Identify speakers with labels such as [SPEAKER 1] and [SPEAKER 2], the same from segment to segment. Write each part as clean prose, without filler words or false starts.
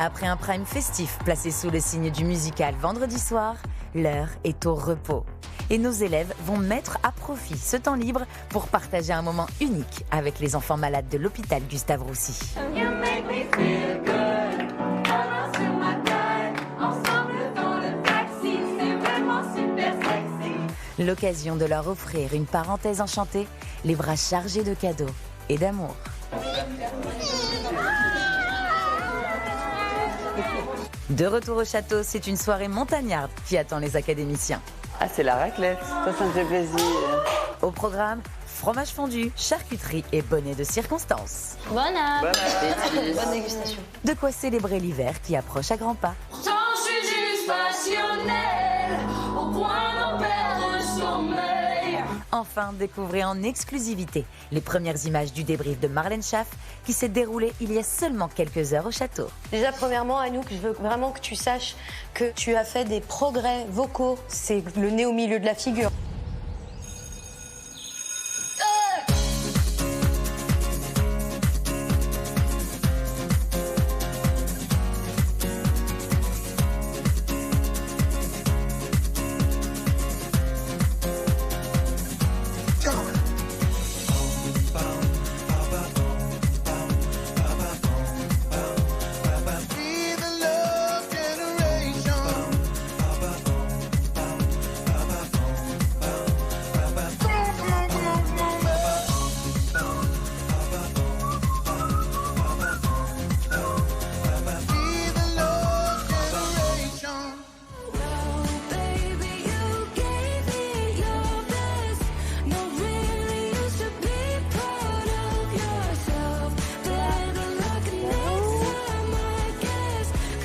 [SPEAKER 1] Après un prime festif placé sous le signe du musical vendredi soir, l'heure est au repos. Et nos élèves vont mettre à profit ce temps libre pour partager un moment unique avec les enfants malades de l'hôpital Gustave-Roussy. L'occasion de leur offrir une parenthèse enchantée, les bras chargés de cadeaux et d'amour. De retour au château, c'est une soirée montagnarde qui attend les académiciens.
[SPEAKER 2] Ah, c'est la raclette, ça me fait plaisir.
[SPEAKER 1] Au programme, fromage fondu, charcuterie et bonnet de circonstance.
[SPEAKER 3] Bon appétit. Bonne dégustation.
[SPEAKER 1] De quoi célébrer l'hiver qui approche à grands pas.
[SPEAKER 4] Tant je suis juste passionnelle, au point d'en perdre le sommeil.
[SPEAKER 1] Enfin, découvrez en exclusivité les premières images du débrief de Marlène Schaff qui s'est déroulé il y a seulement quelques heures au château.
[SPEAKER 3] Déjà, premièrement, Anouk, je veux vraiment que tu saches que tu as fait des progrès vocaux. C'est le nez au milieu de la figure.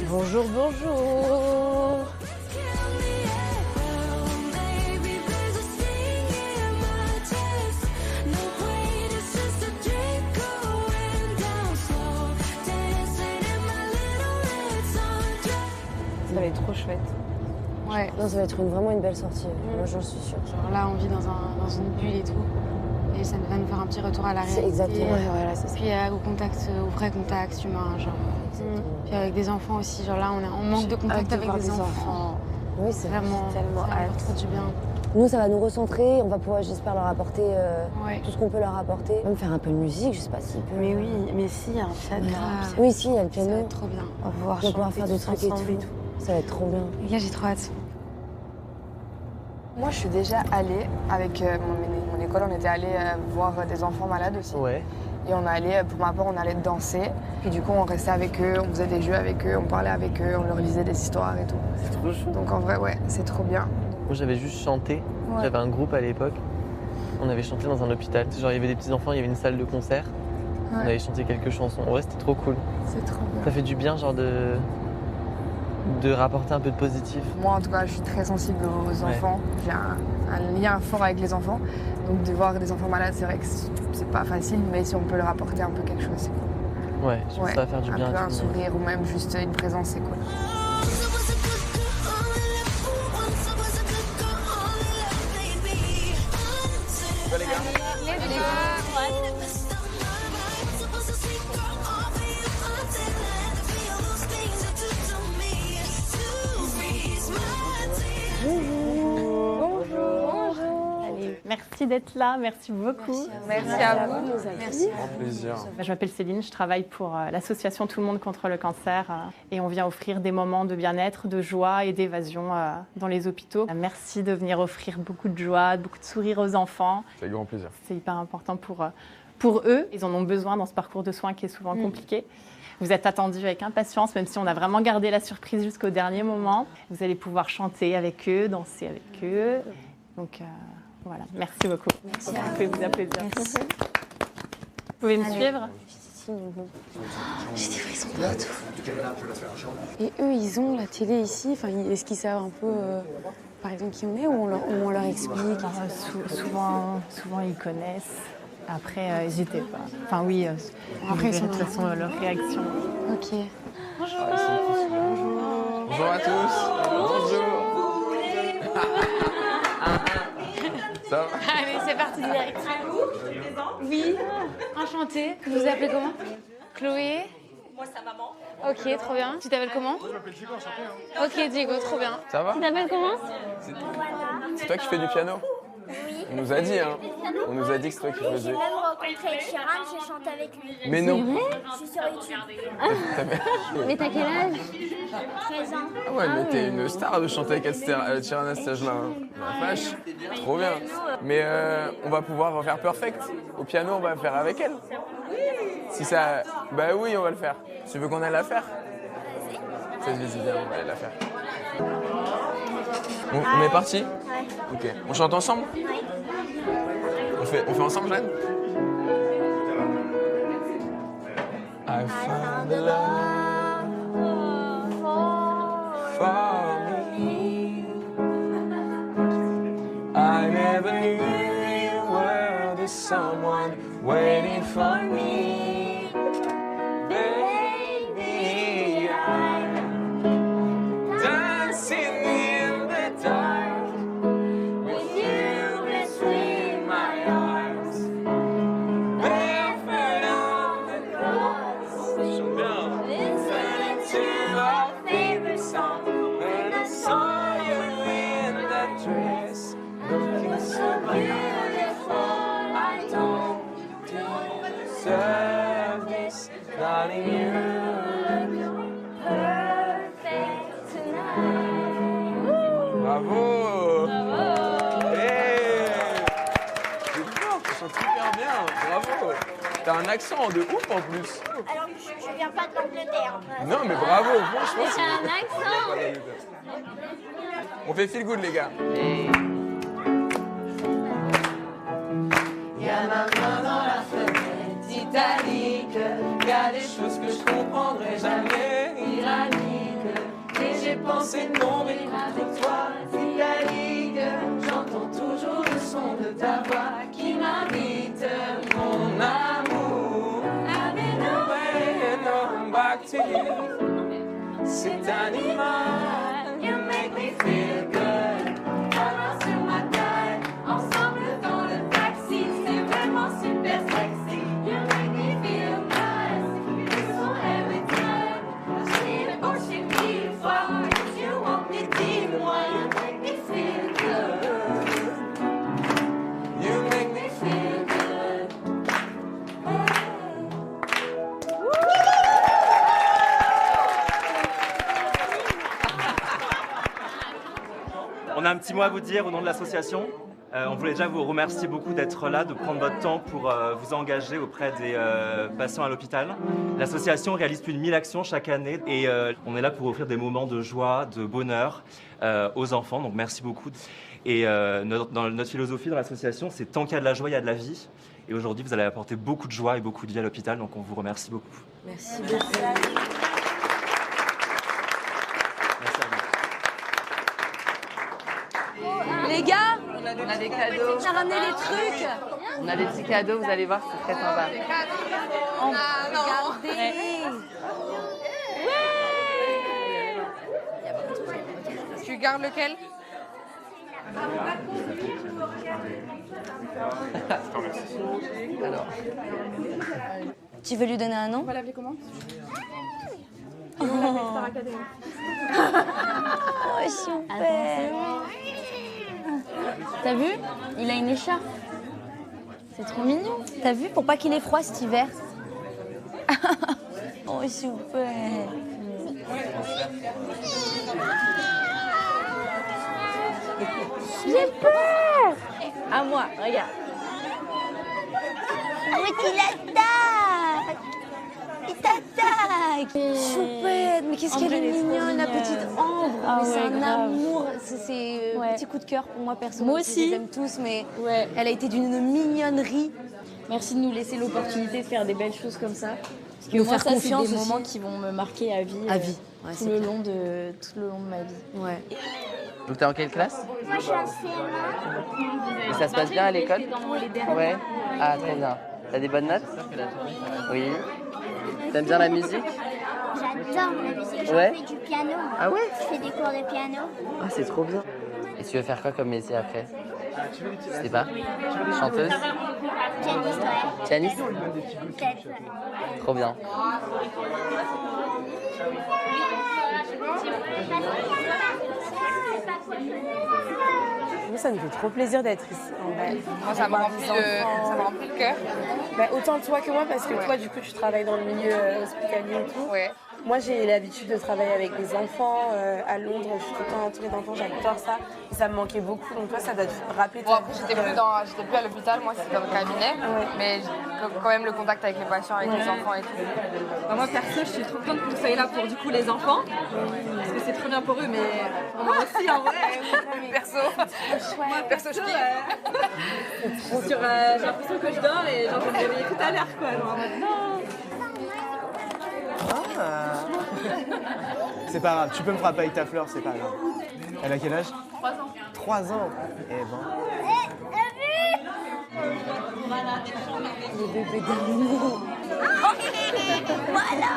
[SPEAKER 3] Bonjour, bonjour.
[SPEAKER 5] Ça va être trop chouette.
[SPEAKER 6] Ouais.
[SPEAKER 5] Non, ça va être vraiment une belle sortie. Moi, j'en suis sûre.
[SPEAKER 6] Genre là, on vit dans une bulle et tout. Et ça va nous faire un petit retour à la réalité.
[SPEAKER 5] C'est exactement. Ouais, voilà, c'est ça.
[SPEAKER 6] Puis au contact, au vrai contact humain, genre. Puis avec des enfants aussi. Genre là, on est en manque de contact avec des enfants.
[SPEAKER 5] Oui, c'est
[SPEAKER 6] Vraiment,
[SPEAKER 5] tellement
[SPEAKER 6] ça va
[SPEAKER 5] hâte.
[SPEAKER 6] faire trop du bien.
[SPEAKER 5] Nous, ça va nous recentrer. On va pouvoir, j'espère, leur apporter
[SPEAKER 6] Ouais.
[SPEAKER 5] tout ce qu'on peut leur apporter. Même faire un peu de musique, je sais pas s'ils peuvent.
[SPEAKER 3] Mais oui, mais si, il y a un piano.
[SPEAKER 6] Grave.
[SPEAKER 5] Oui, si, il y a le
[SPEAKER 6] Ça va
[SPEAKER 5] piano.
[SPEAKER 6] être trop bien.
[SPEAKER 3] On va pouvoir
[SPEAKER 5] On va pouvoir
[SPEAKER 3] chanter
[SPEAKER 5] faire des
[SPEAKER 3] tous
[SPEAKER 5] trucs et
[SPEAKER 3] ensemble
[SPEAKER 5] tout. Ça va être trop bien.
[SPEAKER 6] Les gars, j'ai trop hâte.
[SPEAKER 7] Moi, je suis déjà allée avec mon école. On était allé voir des enfants malades aussi.
[SPEAKER 2] Ouais.
[SPEAKER 7] Et on allait, pour ma part, on allait danser. Puis du coup, on restait avec eux, on faisait des jeux avec eux, on parlait avec eux, on leur lisait des histoires et tout.
[SPEAKER 2] C'est trop chou.
[SPEAKER 7] Donc en vrai, ouais, c'est trop bien.
[SPEAKER 2] Moi, j'avais juste chanté.
[SPEAKER 7] Ouais.
[SPEAKER 2] J'avais un groupe à l'époque. On avait chanté dans un hôpital. Genre, il y avait des petits-enfants, il y avait une salle de concert. On avait chanté quelques chansons. Ouais, c'était trop cool.
[SPEAKER 7] C'est trop bien.
[SPEAKER 2] Ça fait du bien, genre, de rapporter un peu de positif.
[SPEAKER 7] Moi, en tout cas, je suis très sensible aux enfants. J'ai un lien fort avec les enfants. Donc de voir des enfants malades, c'est vrai que c'est pas facile, mais si on peut leur apporter un peu quelque chose, c'est cool.
[SPEAKER 2] Ouais, je pense que ça va faire du bien.
[SPEAKER 7] Un peu
[SPEAKER 2] à
[SPEAKER 7] un
[SPEAKER 2] tout le monde.
[SPEAKER 7] sourire ou même juste une présence, c'est cool.
[SPEAKER 8] Merci d'être là, merci beaucoup.
[SPEAKER 7] Merci à vous.
[SPEAKER 6] Merci.
[SPEAKER 9] Plaisir.
[SPEAKER 8] Je m'appelle Céline, je travaille pour l'association Tout le monde contre le cancer et on vient offrir des moments de bien-être, de joie et d'évasion dans les hôpitaux. Merci de venir offrir beaucoup de joie, beaucoup de sourires aux enfants.
[SPEAKER 9] C'est avec grand plaisir.
[SPEAKER 8] C'est hyper important pour eux. Ils en ont besoin dans ce parcours de soins qui est souvent compliqué. Vous êtes attendus avec impatience, même si on a vraiment gardé la surprise jusqu'au dernier moment. Vous allez pouvoir chanter avec eux, danser avec eux. Donc voilà, merci beaucoup. Merci. Vous pouvez vous applaudir.
[SPEAKER 6] Merci.
[SPEAKER 8] Vous pouvez me suivre?
[SPEAKER 6] J'ai des frissons partout. Et eux, ils ont la télé ici. Enfin, est-ce qu'ils savent un peu, par exemple, qui on est ou on leur explique?
[SPEAKER 8] Souvent, ils connaissent. Après, n'hésitez pas. Enfin, oui,
[SPEAKER 6] Après,
[SPEAKER 8] vous
[SPEAKER 6] ils
[SPEAKER 8] verrez
[SPEAKER 6] sont
[SPEAKER 8] de toute façon leur réaction.
[SPEAKER 6] Ok.
[SPEAKER 9] Bonjour à tous. Bonjour. Ça va?
[SPEAKER 6] Allez, c'est parti direct. Oui, enchantée. Vous vous appelez comment? Chloé.
[SPEAKER 10] Moi, sa maman.
[SPEAKER 6] Ok, trop bien. Tu t'appelles comment?
[SPEAKER 9] Je m'appelle Diego, enchanté.
[SPEAKER 6] Ok, Diego, trop bien.
[SPEAKER 9] Ça va?
[SPEAKER 6] Tu t'appelles comment?
[SPEAKER 9] C'est toi qui fais du piano?
[SPEAKER 11] Oui.
[SPEAKER 9] On nous a dit, hein. On nous a dit que c'est toi qui
[SPEAKER 11] Oui,
[SPEAKER 9] faisais.
[SPEAKER 11] j'ai même rencontré Chiran, j'ai chanté avec lui.
[SPEAKER 9] Mais non.
[SPEAKER 11] Je suis sur YouTube.
[SPEAKER 6] Mais t'as quel âge?
[SPEAKER 11] 13 ans.
[SPEAKER 9] Ah ouais, mais t'es une star de chanter avec Chiran à cet âge-là. Hein. La vache, trop bien. Mais on va pouvoir refaire Perfect. Au piano, on va le faire avec elle. Si ça... Bah oui, on va le faire. Tu veux qu'on aille la faire? Vas-y, viens, on va aller la faire. On est parti?
[SPEAKER 11] Ouais.
[SPEAKER 9] Ok. On chante ensemble?
[SPEAKER 11] Ouais.
[SPEAKER 9] On fait ensemble, Jeanne? I found the love for me. I never knew you were the someone waiting for me. Baby, I'm dancing in the dark with you between my arms. Barefoot on the grass, listening to our favorite song. When I saw you in that dress, looking so beautiful, I don't deserve this, darling. You look perfect tonight. Bravo! Hey! C'est fort, tu chantes super bien, bravo! T'as un accent de ouf en plus.
[SPEAKER 11] Alors, je viens pas de l'Angleterre.
[SPEAKER 9] Non mais bravo, franchement.
[SPEAKER 11] Mais t'as un accent.
[SPEAKER 9] On fait feel good les gars.
[SPEAKER 4] Y'a ma main dans la fenêtre italique. Y'a des choses que je comprendrai jamais, iranique. Et j'ai pensé de mourir avec toi, italique. J'entends toujours le son de ta voix qui m'invite, mon amour. I've been away and I'm back to you.
[SPEAKER 9] C'est animal.
[SPEAKER 4] You make me feel good. Alors sur ma taille, ensemble dans le taxi, c'est vraiment super sexy. You make me feel nice. You so every time. Je suis le bon chez mille fois. If you want me, dis-moi. You make me feel good.
[SPEAKER 9] You make me
[SPEAKER 4] Feel good.
[SPEAKER 12] On a un petit mot à vous dire au nom de l'association. On voulait déjà vous remercier beaucoup d'être là, de prendre votre temps pour vous engager auprès des patients à l'hôpital. L'association réalise plus de 1000 actions chaque année et on est là pour offrir des moments de joie, de bonheur aux enfants. Donc merci beaucoup. Et dans notre philosophie dans l'association, c'est tant qu'il y a de la joie, il y a de la vie. Et aujourd'hui, vous allez apporter beaucoup de joie et beaucoup de vie à l'hôpital. Donc on vous remercie beaucoup.
[SPEAKER 5] Merci beaucoup.
[SPEAKER 6] Les gars,
[SPEAKER 2] On a des cadeaux.
[SPEAKER 6] on a ramené les trucs.
[SPEAKER 2] On a des petits cadeaux, vous allez voir, c'est très sympa.
[SPEAKER 6] Regardez.
[SPEAKER 7] Tu gardes lequel?
[SPEAKER 2] Alors,
[SPEAKER 3] Tu veux lui donner un nom?
[SPEAKER 7] On va l'appeler comment?
[SPEAKER 3] Oh, super. T'as vu? Il a une écharpe. C'est trop mignon. T'as vu? Pour pas qu'il ait froid cet hiver. Oh, super. J'ai peur. À moi, regarde. Oui, il attaque. Il t'attaque. Choupette, mais qu'est-ce qu'elle est mignonne, la petite Ambre. Mais c'est un amour. C'est un petit coup de cœur pour moi personnellement. Moi aussi. Je les aime tous, mais elle a été d'une mignonnerie.
[SPEAKER 13] Merci de nous laisser l'opportunité de faire des belles choses comme ça. Parce que
[SPEAKER 3] Nous
[SPEAKER 13] moi,
[SPEAKER 3] faire
[SPEAKER 13] ça,
[SPEAKER 3] confiance
[SPEAKER 13] c'est des
[SPEAKER 3] aussi.
[SPEAKER 13] moments qui vont me marquer à vie.
[SPEAKER 3] À vie. Ouais,
[SPEAKER 13] tout le long de ma vie.
[SPEAKER 3] Ouais.
[SPEAKER 2] donc t'es en quelle classe?
[SPEAKER 11] Moi, je suis en CM1.
[SPEAKER 2] Et ça se passe bien à l'école? Ouais. Ah, très bien. T'as des bonnes notes? Oui. T'aimes bien la musique?
[SPEAKER 11] J'adore la musique. J'en
[SPEAKER 2] Ouais.
[SPEAKER 11] fais du piano.
[SPEAKER 2] Ah ouais?
[SPEAKER 11] Je fais des cours de piano.
[SPEAKER 2] Ah, c'est trop bien. Et tu veux faire quoi comme métier après? Je sais pas. Chanteuse?
[SPEAKER 11] Pianiste, ouais.
[SPEAKER 2] Pianiste?
[SPEAKER 11] Peut-être, ouais.
[SPEAKER 2] Trop bien.
[SPEAKER 6] Moi, ça me fait trop plaisir d'être ici. En vrai.
[SPEAKER 7] Moi, ça me remplit le cœur.
[SPEAKER 6] Bah, autant toi que moi, parce que toi, du coup, tu travailles dans le milieu hospitalier et tout.
[SPEAKER 7] Ouais.
[SPEAKER 6] Moi, j'ai l'habitude de travailler avec des enfants. À Londres, je suis tout le temps entourée d'enfants, j'adore ça. Et ça me manquait beaucoup, donc toi, ça doit te rappeler.
[SPEAKER 7] Bon, après, j'étais plus à l'hôpital, moi, c'était dans le cabinet.
[SPEAKER 6] Ouais.
[SPEAKER 7] Mais j'ai quand même le contact avec les patients, avec les enfants et tout.
[SPEAKER 10] Bah, moi, perso, je suis trop contente que vous soyez là pour du coup les enfants. Parce que c'est très bien pour eux, mais moi aussi, en vrai.
[SPEAKER 7] Perso.
[SPEAKER 10] Moi, perso, je kiffe. J'ai l'impression que je dors et genre, je vais me réveiller tout à l'heure, quoi. Genre, en mode, non.
[SPEAKER 14] C'est pas grave, tu peux me frapper avec ta fleur, c'est pas grave. Elle a quel âge?
[SPEAKER 10] 3 ans.
[SPEAKER 14] 3 ans. Eh ben.
[SPEAKER 6] Le bébé d'amour.
[SPEAKER 11] Voilà.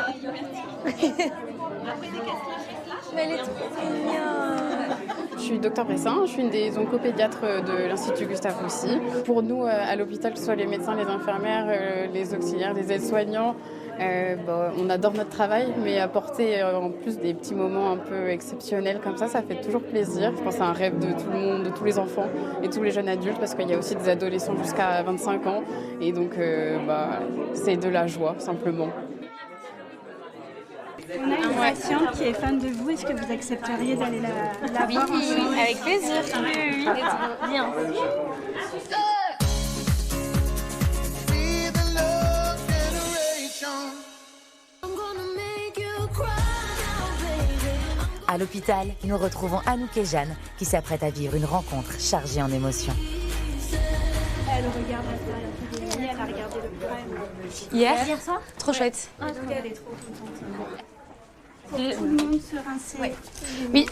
[SPEAKER 6] Mais elle est trop mignonne.
[SPEAKER 15] Je suis docteur Bressin, je suis une des oncopédiatres de l'Institut Gustave Roussy. Pour nous, à l'hôpital, que ce soit les médecins, les infirmières, les auxiliaires, les aides-soignants, on adore notre travail, mais apporter en plus des petits moments un peu exceptionnels comme ça fait toujours plaisir. Je pense que c'est un rêve de tout le monde, de tous les enfants et tous les jeunes adultes, parce qu'il y a aussi des adolescents jusqu'à 25 ans. Et donc, c'est de la joie, simplement.
[SPEAKER 16] On a une patiente qui est fan de vous. Est-ce que vous accepteriez d'aller la voir ensemble?
[SPEAKER 3] Avec plaisir.
[SPEAKER 16] Oui.
[SPEAKER 3] Bien.
[SPEAKER 1] À l'hôpital, nous retrouvons Anouk et Jeanne qui s'apprêtent à vivre une rencontre chargée en émotions.
[SPEAKER 16] Elle regarde la télé, elle a regardé le Prime.
[SPEAKER 3] Hier soir? Trop chouette.
[SPEAKER 16] En tout cas, elle est trop contente. Pour tout le monde se rincer.
[SPEAKER 3] Oui.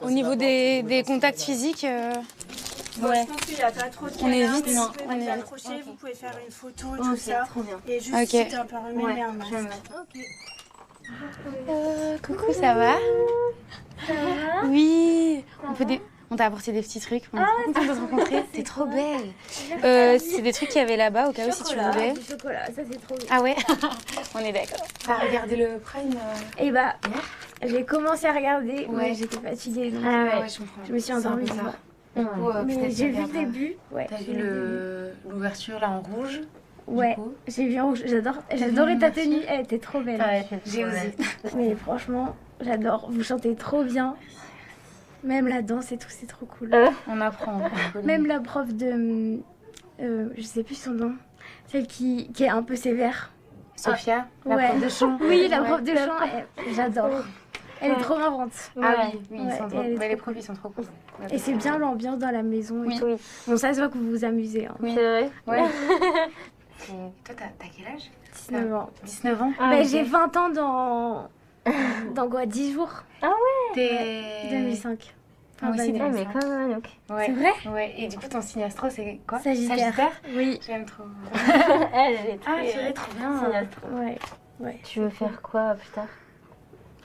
[SPEAKER 3] Au niveau des contacts physiques,
[SPEAKER 16] Bon, je pense qu'il n'y a pas trop de
[SPEAKER 3] on
[SPEAKER 16] câlins,
[SPEAKER 3] évite.
[SPEAKER 16] Vous pouvez vous approcher, vous pouvez faire une photo, tout ça.
[SPEAKER 3] Trop bien.
[SPEAKER 16] Et juste
[SPEAKER 3] Ok.
[SPEAKER 16] si t'es un peu remis, un masque.
[SPEAKER 3] Coucou, ça va?
[SPEAKER 16] Ça va?
[SPEAKER 3] Oui. On t'a apporté des petits trucs. On est trop contents de te rencontrer. T'es trop belle. C'est des trucs qu'il y avait là-bas au cas où si tu voulais.
[SPEAKER 16] Du chocolat, ça c'est trop bien.
[SPEAKER 3] Ah ouais? On est d'accord. T'as regardé le Prime
[SPEAKER 16] Et bah, j'ai commencé à regarder, mais j'étais fatiguée. Donc, je me suis endormie. Mais j'ai vu le début.
[SPEAKER 3] T'as vu l'ouverture là en rouge?
[SPEAKER 16] Ouais, j'ai vu en rouge. J'adorais ta tenue, elle était trop belle.
[SPEAKER 3] J'ai osé.
[SPEAKER 16] Mais franchement, j'adore. Vous chantez trop bien. Même la danse et tout, c'est trop cool.
[SPEAKER 3] On apprend.
[SPEAKER 16] Même la prof de... je sais plus son nom. Celle qui est un peu sévère.
[SPEAKER 3] Sophia, la
[SPEAKER 16] Ouais.
[SPEAKER 3] prof de chant.
[SPEAKER 16] Oui, la prof de chant, j'adore. Elle est trop marrante.
[SPEAKER 3] Ah oui, ils
[SPEAKER 16] Ouais,
[SPEAKER 3] sont trop...
[SPEAKER 16] elle est
[SPEAKER 3] les
[SPEAKER 16] trop
[SPEAKER 3] profs, ils sont trop cool.
[SPEAKER 16] Et c'est bien l'ambiance dans la maison et
[SPEAKER 3] Oui.
[SPEAKER 16] tout. Bon, ça se voit que vous vous amusez. Hein.
[SPEAKER 3] Oui. C'est vrai. Ouais. Toi, t'as quel âge?
[SPEAKER 16] 19 ans.
[SPEAKER 3] 19 ans?
[SPEAKER 16] Bah, j'ai 20 ans dans quoi, 10 jours.
[SPEAKER 3] Ah ouais? T'es...
[SPEAKER 16] 2005.
[SPEAKER 3] Moi aussi,
[SPEAKER 16] d'année.
[SPEAKER 3] mais comme Anouk. Ouais.
[SPEAKER 16] C'est vrai?
[SPEAKER 3] Ouais, et du coup, ton signe astro, c'est quoi?
[SPEAKER 16] Sagittaire. Oui.
[SPEAKER 3] J'aime trop.
[SPEAKER 13] Elle est très...
[SPEAKER 3] Ah, c'est trop bien.
[SPEAKER 16] Ouais.
[SPEAKER 13] Tu veux faire quoi plus tard?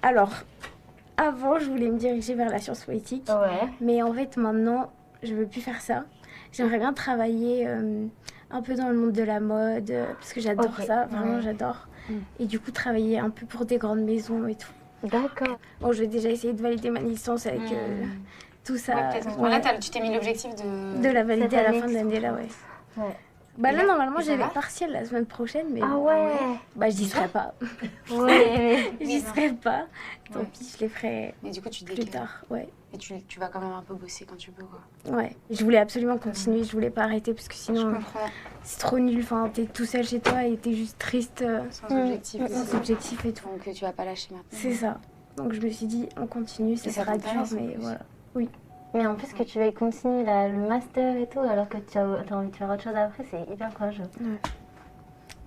[SPEAKER 16] Alors, avant, je voulais me diriger vers la science politique.
[SPEAKER 13] Ouais.
[SPEAKER 16] Mais en fait, maintenant, je veux plus faire ça. J'aimerais bien travailler un peu dans le monde de la mode, parce que j'adore ça, vraiment j'adore. Et du coup, travailler un peu pour des grandes maisons et tout.
[SPEAKER 13] D'accord.
[SPEAKER 16] Bon, je vais déjà essayer de valider ma licence avec tout ça.
[SPEAKER 3] Ouais, là, tu t'es mis l'objectif de
[SPEAKER 16] la valider
[SPEAKER 13] Cette
[SPEAKER 16] à la
[SPEAKER 13] année.
[SPEAKER 16] fin de l'année, là, ouais. Bah là, normalement, j'ai les partiels la semaine prochaine, mais...
[SPEAKER 13] Ah ouais.
[SPEAKER 16] Bah, j'y serai pas.
[SPEAKER 13] Ouais.
[SPEAKER 16] J'y serai pas. Tant pis, je les ferai
[SPEAKER 3] Mais du coup, tu
[SPEAKER 16] plus tard, ouais.
[SPEAKER 3] Et tu vas quand même un peu bosser quand tu peux, quoi.
[SPEAKER 16] Ouais. Je voulais absolument continuer, je voulais pas arrêter, parce que
[SPEAKER 3] Je
[SPEAKER 16] sinon,
[SPEAKER 3] comprends.
[SPEAKER 16] c'est trop nul. Enfin, t'es tout seul chez toi et t'es juste triste.
[SPEAKER 3] Sans objectif.
[SPEAKER 16] Sans objectif et tout.
[SPEAKER 3] Donc, tu vas pas lâcher maintenant.
[SPEAKER 16] C'est ça. Donc, je me suis dit, on continue, ça
[SPEAKER 3] Et ça
[SPEAKER 16] sera dur,
[SPEAKER 3] t'intéresse, en
[SPEAKER 16] mais
[SPEAKER 3] plus.
[SPEAKER 16] voilà. Oui.
[SPEAKER 13] Mais en plus que tu vas continuer le master et tout, alors que tu as envie de faire autre chose après, c'est hyper courageux.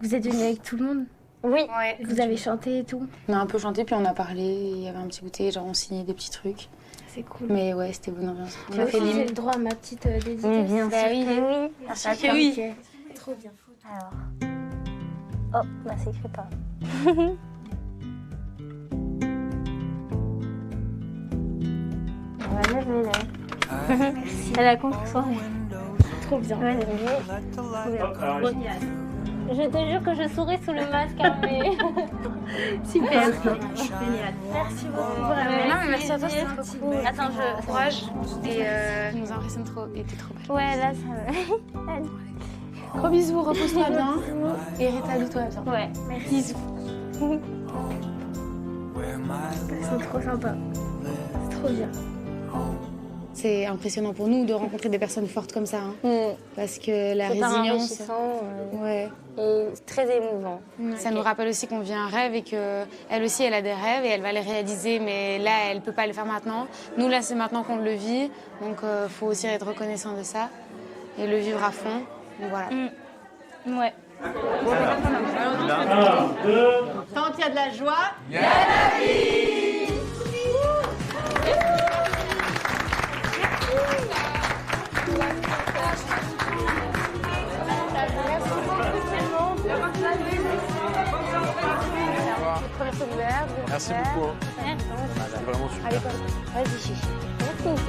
[SPEAKER 16] Vous êtes venus avec tout le monde?
[SPEAKER 13] Oui.
[SPEAKER 3] Ouais.
[SPEAKER 16] Vous avez chanté et tout?
[SPEAKER 3] On a un peu chanté, puis on a parlé, il y avait un petit goûter, genre on signait des petits trucs.
[SPEAKER 16] C'est cool.
[SPEAKER 3] Mais ouais, c'était bonne ambiance.
[SPEAKER 16] Tu as fait le droit à ma petite dédicace?
[SPEAKER 13] Oui, bien sûr
[SPEAKER 3] oui.
[SPEAKER 13] que oui.
[SPEAKER 3] Bien sûr que oui.
[SPEAKER 16] Ok. Trop bien.
[SPEAKER 13] Alors. Oh, bah s'écrit pas. va lever là. Elle a confiance en elle.
[SPEAKER 16] Trop bien.
[SPEAKER 13] Ouais, trop bien. Je te jure que je souris sous le masque, mais... Super. Génial. Merci beaucoup.
[SPEAKER 6] Non, mais merci à toi, c'était trop cool.
[SPEAKER 13] Attends,
[SPEAKER 6] Courage. Et tu nous impressionnes trop. Et t'es trop belle.
[SPEAKER 13] Ouais, là, ça...
[SPEAKER 6] Gros bisous, repose-toi bien. Et rétablis-toi bien.
[SPEAKER 13] Ouais, merci.
[SPEAKER 6] Bisous.
[SPEAKER 16] Ils sont trop sympas. C'est trop bien.
[SPEAKER 6] C'est impressionnant pour nous de rencontrer des personnes fortes comme ça. Hein. Parce que la résilience...
[SPEAKER 13] Ouais. Et très émouvant.
[SPEAKER 6] Ça nous rappelle aussi qu'on vit un rêve et qu'elle aussi, elle a des rêves et elle va les réaliser, mais là, elle ne peut pas le faire maintenant. Nous, là, c'est maintenant qu'on le vit, donc il faut aussi être reconnaissant de ça et le vivre à fond. Donc, voilà.
[SPEAKER 13] Ouais.
[SPEAKER 8] Tant qu'il y a de la joie,
[SPEAKER 4] il y a la vie.
[SPEAKER 9] Merci beaucoup. C'est vraiment super.
[SPEAKER 13] Allez, vas-y, chichi. Merci.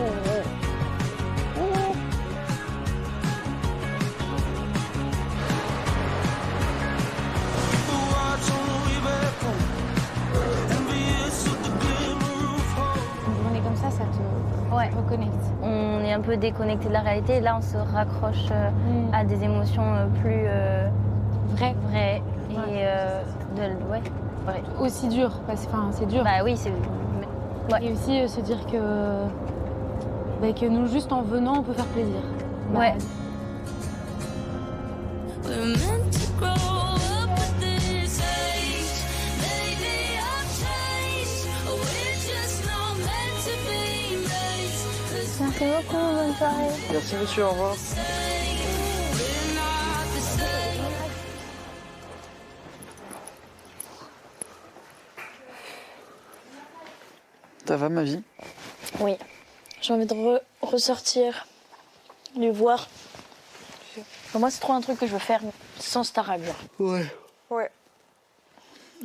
[SPEAKER 6] On est comme ça te reconnecte.
[SPEAKER 13] On est un peu déconnecté de la réalité et là on se raccroche à des émotions plus vraies et vrai.
[SPEAKER 6] Aussi dur, enfin c'est dur.
[SPEAKER 13] Bah oui, c'est...
[SPEAKER 6] Et aussi se dire que nous, juste en venant, on peut faire plaisir.
[SPEAKER 13] Ouais.
[SPEAKER 16] Merci beaucoup, bonne soirée.
[SPEAKER 2] Merci monsieur, au revoir. Ça va ma vie?
[SPEAKER 16] Oui, j'ai envie de ressortir, les voir. Pour moi, c'est trop un truc que je veux faire sans Star Agua.
[SPEAKER 2] Ouais.
[SPEAKER 16] Ouais.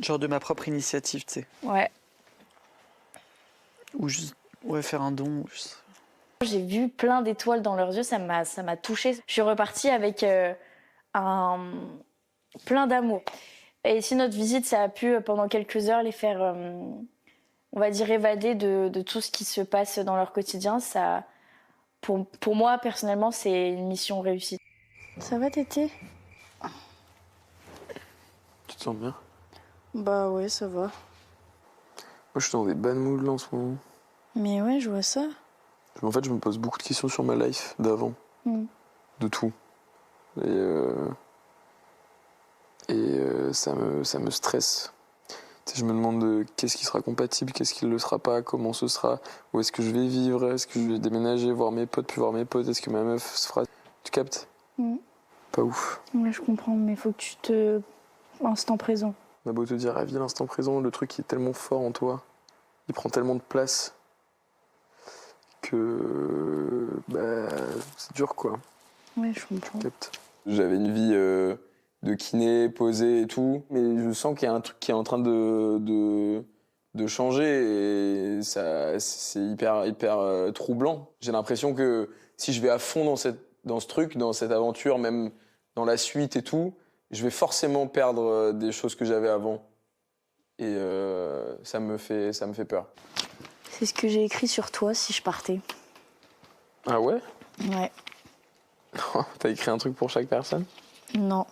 [SPEAKER 2] Genre de ma propre initiative, tu sais.
[SPEAKER 16] Ouais.
[SPEAKER 2] Ou juste faire un don. Juste...
[SPEAKER 16] J'ai vu plein d'étoiles dans leurs yeux, ça m'a touchée. Je suis repartie avec plein d'amour. Et si notre visite, ça a pu, pendant quelques heures, les faire, on va dire, évader de tout ce qui se passe dans leur quotidien, ça, pour moi, personnellement, c'est une mission réussie. Ça va, Tété?
[SPEAKER 9] Tu te sens bien?
[SPEAKER 16] Bah ouais, ça va.
[SPEAKER 9] Moi, je suis dans des bad moods là en ce moment.
[SPEAKER 16] Mais ouais, je vois ça.
[SPEAKER 9] En fait, je me pose beaucoup de questions sur ma life d'avant. De tout. Et ça me stresse. Tu sais, je me demande qu'est-ce qui sera compatible, qu'est-ce qui ne le sera pas, comment ce sera, où est-ce que je vais vivre, est-ce que je vais déménager, voir mes potes, plus voir mes potes, est-ce que ma meuf se fera... Tu captes? Pas ouf.
[SPEAKER 16] Ouais, je comprends, mais faut que tu te... Instant présent.
[SPEAKER 9] On a beau te dire, vis l'instant présent, le truc qui est tellement fort en toi, il prend tellement de place que... c'est dur, quoi.
[SPEAKER 16] Ouais, je comprends.
[SPEAKER 9] J'avais une vie de kiné, posée et tout, mais je sens qu'il y a un truc qui est en train de changer et ça, c'est hyper troublant. J'ai l'impression que si je vais à fond dans ce truc, dans cette aventure, même dans la suite et tout, je vais forcément perdre des choses que j'avais avant. Et ça me fait peur.
[SPEAKER 16] C'est ce que j'ai écrit sur toi si je partais.
[SPEAKER 9] Ah ouais?
[SPEAKER 16] Ouais.
[SPEAKER 9] T'as écrit un truc pour chaque personne?
[SPEAKER 16] Non.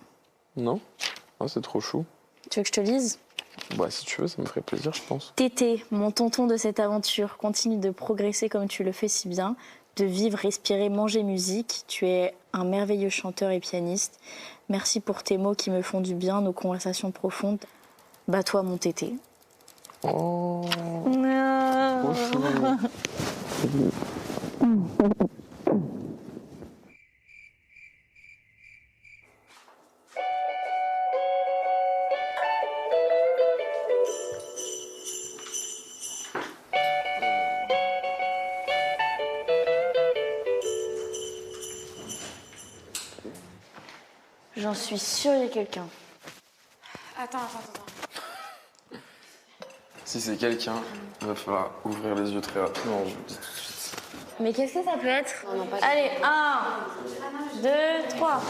[SPEAKER 9] Non? Oh, c'est trop chou.
[SPEAKER 16] Tu veux que je te lise?
[SPEAKER 9] Bah si tu veux, ça me ferait plaisir, je pense.
[SPEAKER 16] Tété, mon tonton de cette aventure, continue de progresser comme tu le fais si bien, de vivre, respirer, manger musique. Tu es un merveilleux chanteur et pianiste. Merci pour tes mots qui me font du bien, nos conversations profondes. Bats-toi, mon Tété.
[SPEAKER 9] Oh.
[SPEAKER 16] Non. J'en suis sûre, il y a quelqu'un.
[SPEAKER 6] Attends.
[SPEAKER 9] Si c'est quelqu'un, il va falloir ouvrir les yeux très rapidement, je vous le dis tout de suite.
[SPEAKER 3] Mais qu'est-ce que ça peut être? Allez, 1, 2, 3.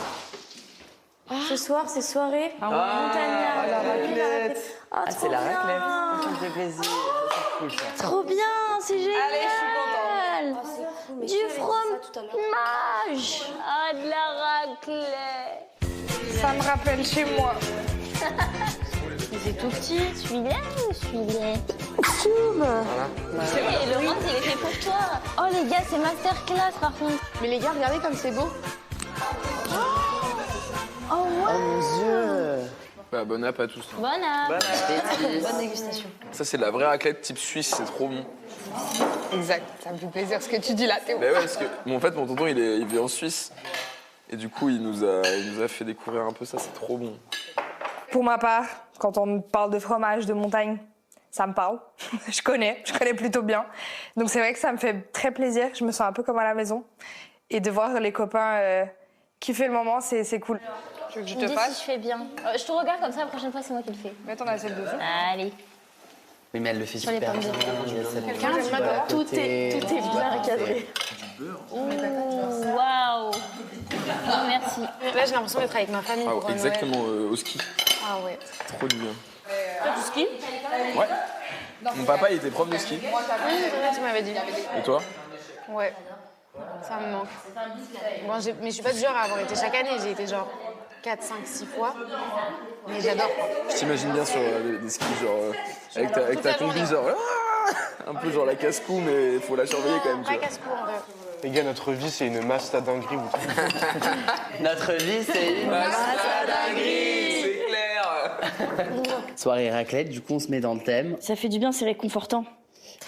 [SPEAKER 3] Ce soir, c'est soirée. Montagnard.
[SPEAKER 2] La raclette.
[SPEAKER 3] C'est la raclette.
[SPEAKER 2] Ça me fait plaisir. C'est cool, ça.
[SPEAKER 3] Trop bien, c'est génial.
[SPEAKER 10] Allez, je suis
[SPEAKER 3] contente. Du fromage. Ah, de la raclette.
[SPEAKER 7] Ça me rappelle chez moi.
[SPEAKER 3] C'est tout petit. Celui-là ou celui-là? Et le rose, il est fait pour toi. Oh les gars, c'est masterclass par contre.
[SPEAKER 7] Mais les gars, regardez comme c'est beau.
[SPEAKER 3] Oh ouais.
[SPEAKER 2] Oh mon Dieu.
[SPEAKER 9] Bah, bon app à tous.
[SPEAKER 3] Bon app.
[SPEAKER 7] Bonne dégustation.
[SPEAKER 9] Ça, c'est de la vraie raclette type suisse, c'est trop bon.
[SPEAKER 7] Exact, ça me fait plaisir ce que tu dis là, Théo.
[SPEAKER 9] Mais ouais, parce que bon, en fait, mon tonton, il vit en Suisse. Et du coup, il nous a fait découvrir un peu ça, c'est trop bon.
[SPEAKER 7] Pour ma part, quand on me parle de fromage de montagne, ça me parle. je connais plutôt bien. Donc c'est vrai que ça me fait très plaisir. Je me sens un peu comme à la maison. Et de voir les copains kiffer le moment, c'est cool. Tu veux que je te fasse?
[SPEAKER 3] Si je fais bien. Je te regarde comme ça, la prochaine fois, c'est moi qui le fais.
[SPEAKER 7] Mets ton assiette dessus.
[SPEAKER 3] Allez.
[SPEAKER 2] Oui, mais elle le fait
[SPEAKER 3] Sur les
[SPEAKER 2] super
[SPEAKER 3] pommes de
[SPEAKER 2] bien.
[SPEAKER 3] terre.
[SPEAKER 2] Il y a cette
[SPEAKER 3] Quelqu'un
[SPEAKER 2] petite
[SPEAKER 3] dit
[SPEAKER 2] beurre à
[SPEAKER 3] tout
[SPEAKER 2] côté.
[SPEAKER 3] est bien recadré. Waouh. Non, merci.
[SPEAKER 6] Là, j'ai l'impression d'être avec ma famille
[SPEAKER 9] Ah,
[SPEAKER 6] pour Noël.
[SPEAKER 9] exactement, au ski.
[SPEAKER 6] Ah ouais.
[SPEAKER 9] Trop du bien.
[SPEAKER 6] Toi, tu skis?
[SPEAKER 9] Ouais. Mon papa, il était prof de ski.
[SPEAKER 6] Oui, c'est vrai, tu m'avais dit.
[SPEAKER 9] Et toi?
[SPEAKER 6] Ouais. Ça me manque. Bon, mais je suis pas du genre à avoir été chaque année. J'ai été genre 4, 5, 6 fois. Mais j'adore.
[SPEAKER 9] Je t'imagine bien sur des skis, genre, avec ta combi, genre, un peu genre la casse-cou, mais il faut la surveiller quand même.
[SPEAKER 6] Pas casse-cou, en vrai.
[SPEAKER 14] Les gars, notre vie, c'est une masse à dinguerie.
[SPEAKER 2] Notre vie, c'est une masse à dinguerie.
[SPEAKER 9] C'est clair.
[SPEAKER 2] Soirée raclette, du coup, on se met dans le thème.
[SPEAKER 3] Ça fait du bien, c'est réconfortant.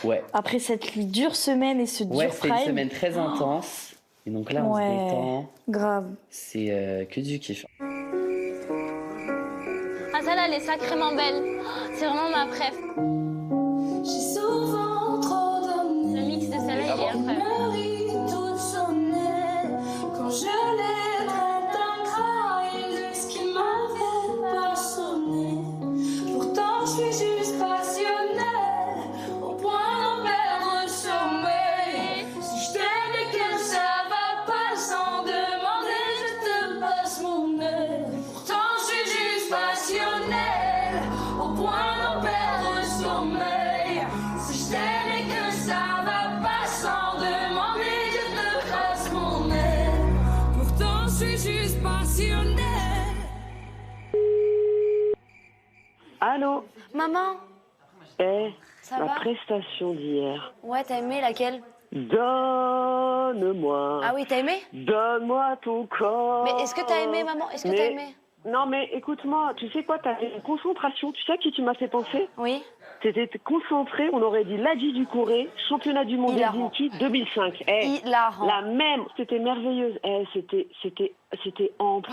[SPEAKER 2] Ouais.
[SPEAKER 3] Après cette dure semaine et ce dur
[SPEAKER 2] Ouais,
[SPEAKER 3] prime.
[SPEAKER 2] c'est une semaine très intense. Et donc là, on se détend.
[SPEAKER 3] Grave.
[SPEAKER 2] C'est que du kiff.
[SPEAKER 3] Ah, celle-là, elle est sacrément belle. C'est vraiment ma préf.
[SPEAKER 4] J'ai souvent trop donné.
[SPEAKER 3] Le mix de celle-là, il est incroyable.
[SPEAKER 4] Toute sonnait quand je l'ai traité d'ingrat et de ce qui m'avait pas sonné. Pourtant, je suis juste passionnée au point d'en perdre le sommeil. Si je t'aime et que ça va pas sans demander, je te passe mon aile. Pourtant, je suis juste passionnée au point d'en perdre le sommeil. Si je t'aime et que ça va pas sans demander, je te passe mon aile. Pourtant, je suis juste passionnée.
[SPEAKER 17] Allô?
[SPEAKER 3] Maman, ça
[SPEAKER 17] la
[SPEAKER 3] va?
[SPEAKER 17] prestation d'hier.
[SPEAKER 3] Ouais, t'as aimé laquelle?
[SPEAKER 17] Donne-moi.
[SPEAKER 3] Ah oui, t'as aimé?
[SPEAKER 17] Donne-moi ton corps.
[SPEAKER 3] Mais est-ce que t'as aimé, maman? Est-ce que t'as aimé?
[SPEAKER 17] Non, mais écoute-moi, tu sais quoi, t'avais une concentration. Tu sais à qui tu m'as fait penser?
[SPEAKER 3] Oui.
[SPEAKER 17] T'étais concentré, on aurait dit Ladji du Corée, championnat du monde
[SPEAKER 3] Hilarant.
[SPEAKER 17] Dinky 2005.
[SPEAKER 3] Hilarant.
[SPEAKER 17] La même, c'était merveilleuse. C'était ample,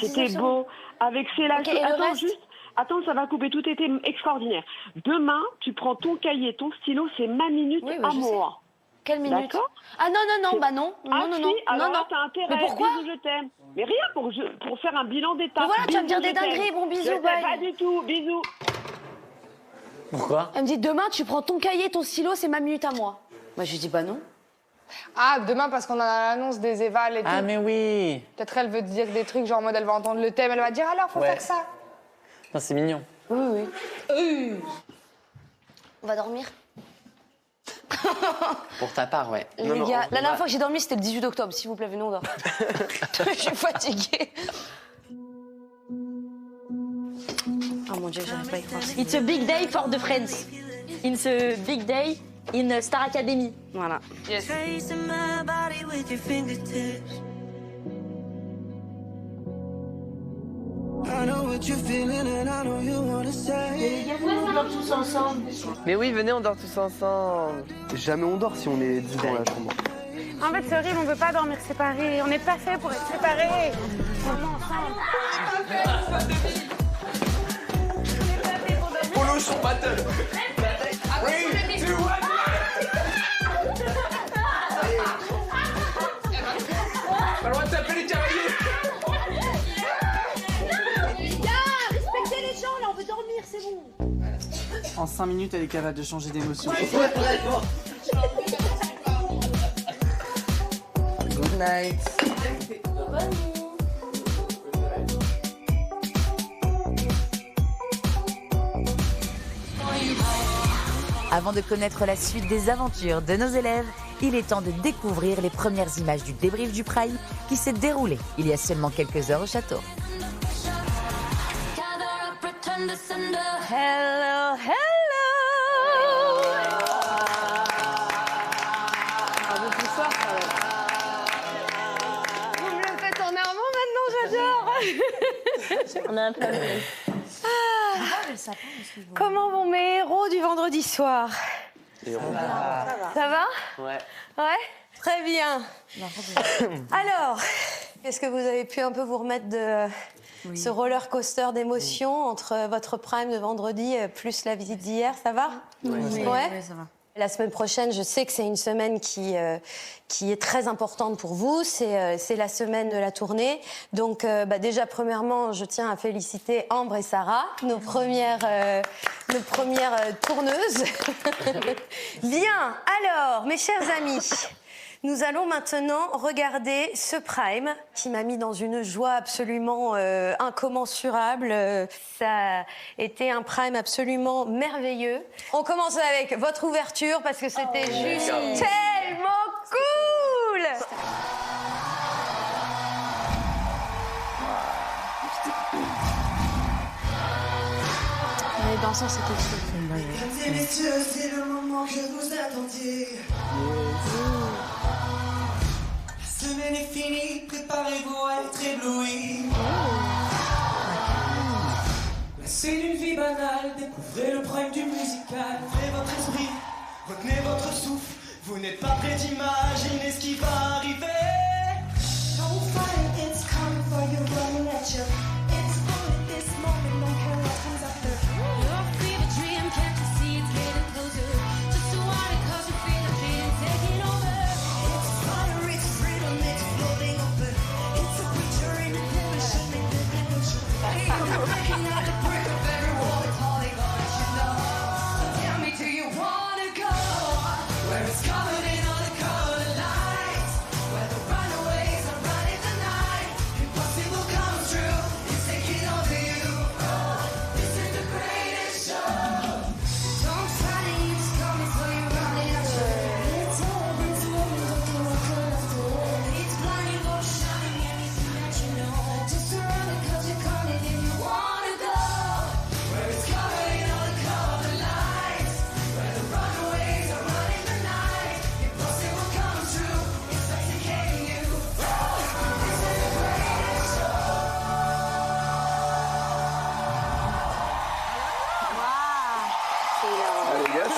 [SPEAKER 17] c'était beau. Avec ses lâches.
[SPEAKER 3] Ok, et le
[SPEAKER 17] Attends,
[SPEAKER 3] reste
[SPEAKER 17] juste. Attends, ça va couper, tout était extraordinaire. Demain, tu prends ton cahier, ton stylo, c'est ma minute
[SPEAKER 3] Oui, bah,
[SPEAKER 17] à
[SPEAKER 3] je sais.
[SPEAKER 17] moi.
[SPEAKER 3] Quelle minute?
[SPEAKER 17] D'accord?
[SPEAKER 3] Ah non, non, non,
[SPEAKER 17] C'est-
[SPEAKER 3] bah non.
[SPEAKER 17] Ah
[SPEAKER 3] Non,
[SPEAKER 17] si,
[SPEAKER 3] non, non.
[SPEAKER 17] alors
[SPEAKER 3] non,
[SPEAKER 17] là,
[SPEAKER 3] non.
[SPEAKER 17] t'as intérêt.
[SPEAKER 3] Mais pourquoi?
[SPEAKER 17] Bisous, je t'aime. Mais rien, pour faire un bilan d'étape.
[SPEAKER 3] Mais voilà, tu vas me dire
[SPEAKER 17] Bisous,
[SPEAKER 3] des
[SPEAKER 17] je t'aime.
[SPEAKER 3] dingueries, bon, bisous,
[SPEAKER 17] Je t'aime
[SPEAKER 3] bye.
[SPEAKER 17] Pas du tout, bisous.
[SPEAKER 2] Pourquoi?
[SPEAKER 3] Elle me dit demain, tu prends ton cahier, ton stylo, c'est ma minute à moi. Bah, je lui dis bah non.
[SPEAKER 7] Ah, demain, parce qu'on a l'annonce des évals et tout.
[SPEAKER 2] Ah, mais oui.
[SPEAKER 7] Peut-être elle veut te dire des trucs, genre en mode elle va entendre le thème, elle va dire alors, faut
[SPEAKER 2] Ouais.
[SPEAKER 7] faire ça.
[SPEAKER 2] Non, c'est mignon.
[SPEAKER 3] Oui, oui. On va dormir.
[SPEAKER 2] Pour ta part, ouais.
[SPEAKER 3] Les gars, la dernière fois que j'ai dormi, c'était le 18 octobre. S'il vous plaît, venez, on dort. Je suis fatiguée. Oh mon Dieu, j'arrive pas à y croire. It's a big day for the friends. It's a big day in Star Academy. Voilà.
[SPEAKER 7] Yes.
[SPEAKER 4] Tracing my body with your fingertips. I know what you're feeling and I know you wanna say.
[SPEAKER 3] On dort tous ensemble.
[SPEAKER 2] Mais oui, venez, on dort tous ensemble.
[SPEAKER 14] Jamais on dort si on est 10 dans la chambre.
[SPEAKER 6] En fait, c'est horrible, on veut pas dormir séparés. On n'est pas fait pour être séparés. Vraiment ensemble.
[SPEAKER 9] Polo son battle. 3, 2, 1. Pas loin de taper les cavaliers.
[SPEAKER 3] Les gars, respectez les gens, là, on veut dormir, c'est bon.
[SPEAKER 18] En 5 minutes, elle est capable de changer d'émotion.
[SPEAKER 4] Good night.
[SPEAKER 1] Avant de connaître la suite des aventures de nos élèves, il est temps de découvrir les premières images du débrief du Prime qui s'est déroulé il y a seulement quelques heures au château.
[SPEAKER 3] Hello, hello. Vous me le faites en normand maintenant, j'adore.
[SPEAKER 13] On a un peu
[SPEAKER 3] Comment vont mes héros du vendredi soir? Ça va?
[SPEAKER 2] Ouais.
[SPEAKER 3] Ouais? Très bien. Alors, est-ce que vous avez pu un peu vous remettre de ce roller coaster d'émotions entre votre prime de vendredi plus la visite d'hier? Ça va?
[SPEAKER 13] Oui, ça va.
[SPEAKER 3] La semaine prochaine, je sais que c'est une semaine qui est très importante pour vous. C'est la semaine de la tournée. Donc, déjà, premièrement, je tiens à féliciter Ambre et Sarah, nos premières tourneuses. Bien, alors, mes chers amis, nous allons maintenant regarder ce Prime qui m'a mis dans une joie absolument incommensurable. Ça a été un Prime absolument merveilleux. On commence avec votre ouverture parce que c'était juste tellement cool.
[SPEAKER 6] Les danseurs, c'était fou.
[SPEAKER 4] Mesdames et messieurs, c'est le moment que vous attendiez. La semaine est finie, préparez-vous à être éblouis. Lassez d'une vie banale, découvrez le prime du musical. Ouvrez votre esprit, retenez votre souffle. Vous n'êtes pas prêt d'imaginer ce qui va arriver. Don't fight, it's coming for you, running at you. It's only this moment, don't care what comes after. Your fever dream, can't you see it's getting closer? Just to want it cause you feel the pain taking over. It's fire, it's freedom, it's floating open. It's a picture in the ocean, in the ocean. You're breaking out the brick of every wall, it's all they got you know. So tell me, do you wanna go? Where it's covered in all the colored lights, where the runaways are running the night. Impossible comes true, it's taking over you. This is the greatest show. Don't try to use coming so you're running out of it's all this moment, don't do what could have done. It's blinding, but shining anything that you know. Just surround it cause you're calling if you wanna go. Where it's covered in all the colored lights, where the runaways are running the night. Impossible comes true, it's suffocating you. This is the greatest show.
[SPEAKER 9] Ah, les gars,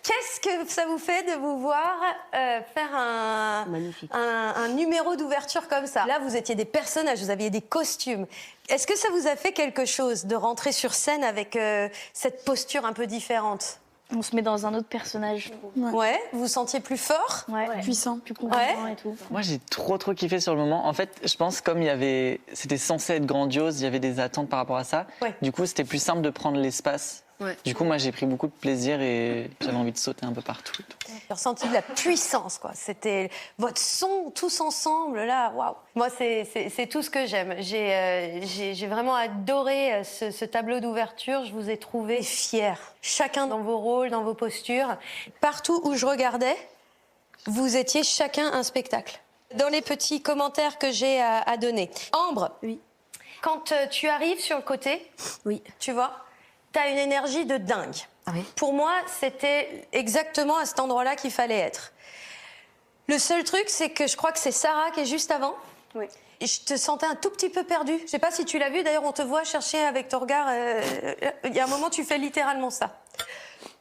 [SPEAKER 3] Qu'est-ce que ça vous fait de vous voir faire un numéro d'ouverture comme ça? Là, vous étiez des personnages, vous aviez des costumes. Est-ce que ça vous a fait quelque chose de rentrer sur scène avec cette posture un peu différente?
[SPEAKER 13] On se met dans un autre personnage, je trouve.
[SPEAKER 3] Ouais, vous vous sentiez plus fort?
[SPEAKER 13] Ouais.
[SPEAKER 6] Puissant.
[SPEAKER 13] Plus convaincant et tout.
[SPEAKER 2] Moi, j'ai trop kiffé sur le moment. En fait, je pense comme c'était censé être grandiose, il y avait des attentes par rapport à ça.
[SPEAKER 3] Ouais.
[SPEAKER 2] Du coup, c'était plus simple de prendre l'espace.
[SPEAKER 3] Ouais.
[SPEAKER 2] Du coup, moi, j'ai pris beaucoup de plaisir et j'avais envie de sauter un peu partout.
[SPEAKER 3] J'ai ressenti de la puissance, quoi. C'était votre son, tous ensemble, là, waouh. Moi, c'est tout ce que j'aime. J'ai vraiment adoré ce tableau d'ouverture. Je vous ai trouvé fiers. Chacun dans vos rôles, dans vos postures. Partout où je regardais, vous étiez chacun un spectacle. Dans les petits commentaires que j'ai à donner. Ambre,
[SPEAKER 13] oui.
[SPEAKER 3] Quand tu arrives sur le côté,
[SPEAKER 13] oui.
[SPEAKER 3] Tu vois, t'as une énergie de dingue.
[SPEAKER 13] Ah oui.
[SPEAKER 3] Pour moi, c'était exactement à cet endroit-là qu'il fallait être. Le seul truc, c'est que je crois que c'est Sarah qui est juste avant.
[SPEAKER 13] Oui.
[SPEAKER 3] Et je te sentais un tout petit peu perdue. Je sais pas si tu l'as vu, d'ailleurs, on te voit chercher avec ton regard. Il y a un moment, tu fais littéralement ça.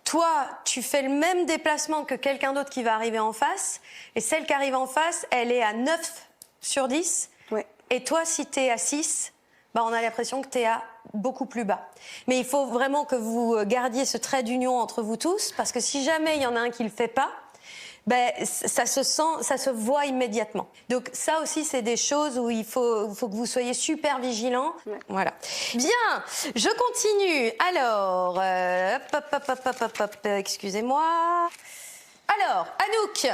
[SPEAKER 3] Toi, tu fais le même déplacement que quelqu'un d'autre qui va arriver en face. Et celle qui arrive en face, elle est à 9 sur 10.
[SPEAKER 13] Ouais.
[SPEAKER 3] Et toi, si t'es à 6, on a l'impression que t'es à beaucoup plus bas. Mais il faut vraiment que vous gardiez ce trait d'union entre vous tous, parce que si jamais il y en a un qui le fait pas, ça se sent, ça se voit immédiatement. Donc ça aussi, c'est des choses où il faut que vous soyez super vigilants. Ouais. Voilà. Bien, je continue. Alors, excusez-moi.
[SPEAKER 18] Alors, Anouk.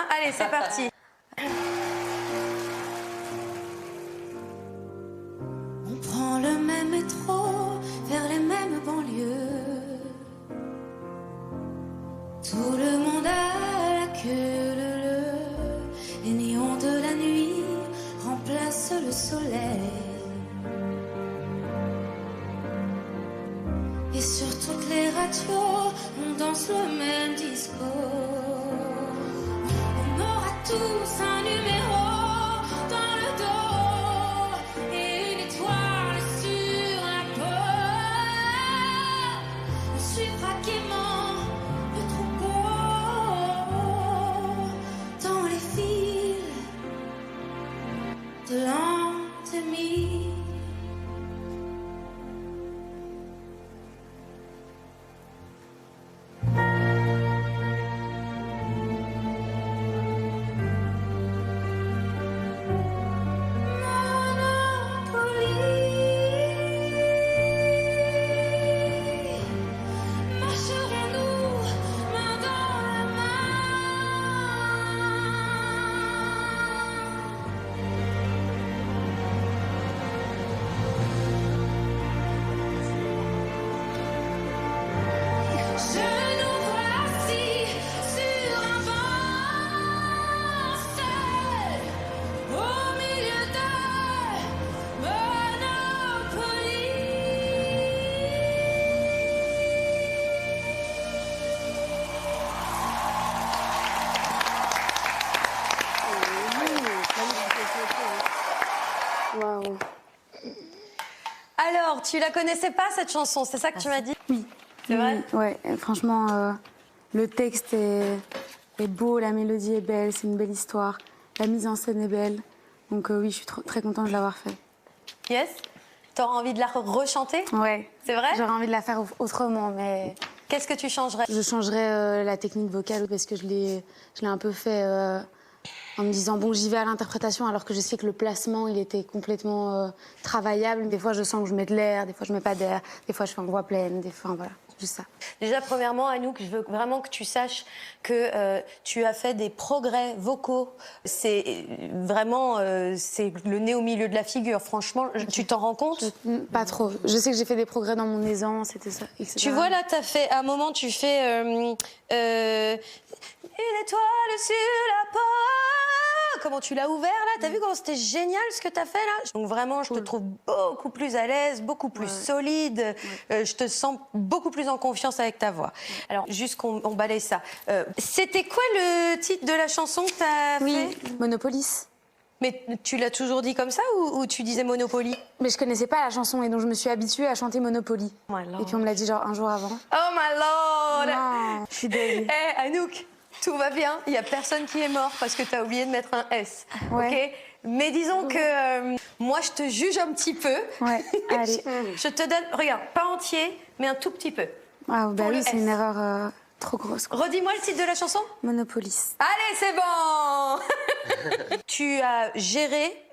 [SPEAKER 18] Allez, c'est parti.
[SPEAKER 19] On prend le même métro vers les mêmes banlieues. Tout le monde a la queue leu. Les néons de la nuit remplacent le soleil. Et sur toutes les radios, on danse le même disco. On aura tous un numéro dans le dos et une étoile sur la peau. On suivra gaiement le troupeau dans les fils de l'an 2000.
[SPEAKER 18] Alors, tu la connaissais pas cette chanson, c'est ça que tu m'as dit?
[SPEAKER 6] Oui.
[SPEAKER 18] C'est vrai?
[SPEAKER 6] Ouais, franchement, le texte est beau, la mélodie est belle, c'est une belle histoire, la mise en scène est belle. Donc oui, je suis très contente de l'avoir fait.
[SPEAKER 18] Yes? T'auras envie de la rechanter?
[SPEAKER 6] Ouais.
[SPEAKER 18] C'est vrai?
[SPEAKER 6] J'aurais envie de la faire autrement, mais...
[SPEAKER 18] Qu'est-ce que tu changerais?
[SPEAKER 6] Je changerais la technique vocale parce que je l'ai un peu fait en me disant bon, j'y vais à l'interprétation alors que je sais que le placement il était complètement travaillable. Des fois je sens que je mets de l'air, des fois je mets pas d'air, des fois je fais en voix pleine, des fois voilà, juste ça.
[SPEAKER 18] Déjà premièrement Anouk, je veux vraiment que tu saches que tu as fait des progrès vocaux. C'est vraiment c'est le nez au milieu de la figure. Franchement, tu t'en rends compte?
[SPEAKER 6] Pas trop. Je sais que j'ai fait des progrès dans mon aisance, c'était ça, etc.
[SPEAKER 18] Tu vois là, t'as fait à un moment tu fais une étoile sur la peau. Comment tu l'as ouvert là? T'as vu comment c'était génial ce que t'as fait là? Donc vraiment, je te trouve beaucoup plus à l'aise, beaucoup plus solide. Je te sens beaucoup plus en confiance avec ta voix. Alors, juste qu'on balaye ça. C'était quoi le titre de la chanson que t'as fait?
[SPEAKER 6] Monopolis.
[SPEAKER 18] Mais tu l'as toujours dit comme ça ou tu disais Monopoly?
[SPEAKER 6] Mais je connaissais pas la chanson et donc je me suis habituée à chanter Monopoly. Et puis on me l'a dit genre un jour avant.
[SPEAKER 18] Oh my lord!
[SPEAKER 6] Non, je suis désolée.
[SPEAKER 18] Hé, Anouk, tout va bien. Il n'y a personne qui est mort parce que tu as oublié de mettre un S.
[SPEAKER 6] Ouais.
[SPEAKER 18] Ok? Mais disons que moi, je te juge un petit peu.
[SPEAKER 6] Ouais, allez.
[SPEAKER 18] Je te donne, regarde, pas entier, mais un tout petit peu.
[SPEAKER 6] Ah, bah
[SPEAKER 18] Pour
[SPEAKER 6] oui,
[SPEAKER 18] le
[SPEAKER 6] c'est
[SPEAKER 18] S.
[SPEAKER 6] une erreur trop grosse.
[SPEAKER 18] Redis-moi le titre de la chanson.
[SPEAKER 6] Monopolis.
[SPEAKER 18] Allez, c'est bon. Tu as géré.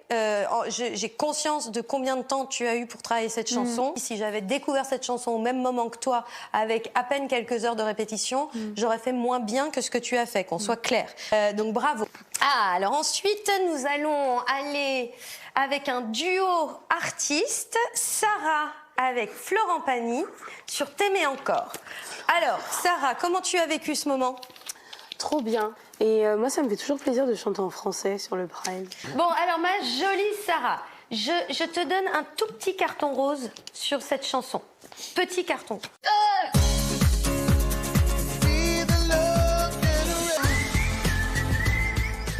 [SPEAKER 18] J'ai conscience de combien de temps tu as eu pour travailler cette chanson. Si j'avais découvert cette chanson au même moment que toi, avec à peine quelques heures de répétition, j'aurais fait moins bien que ce que tu as fait, qu'on soit clair. Donc bravo. Ah, alors ensuite, nous allons aller avec un duo artiste, Sarah avec Florent Pagny, sur T'aimer encore. Alors, Sarah, comment tu as vécu ce moment?
[SPEAKER 5] Trop bien. Et moi, ça me fait toujours plaisir de chanter en français sur le Pride.
[SPEAKER 18] Bon, alors ma jolie Sarah, je te donne un tout petit carton rose sur cette chanson. Petit carton.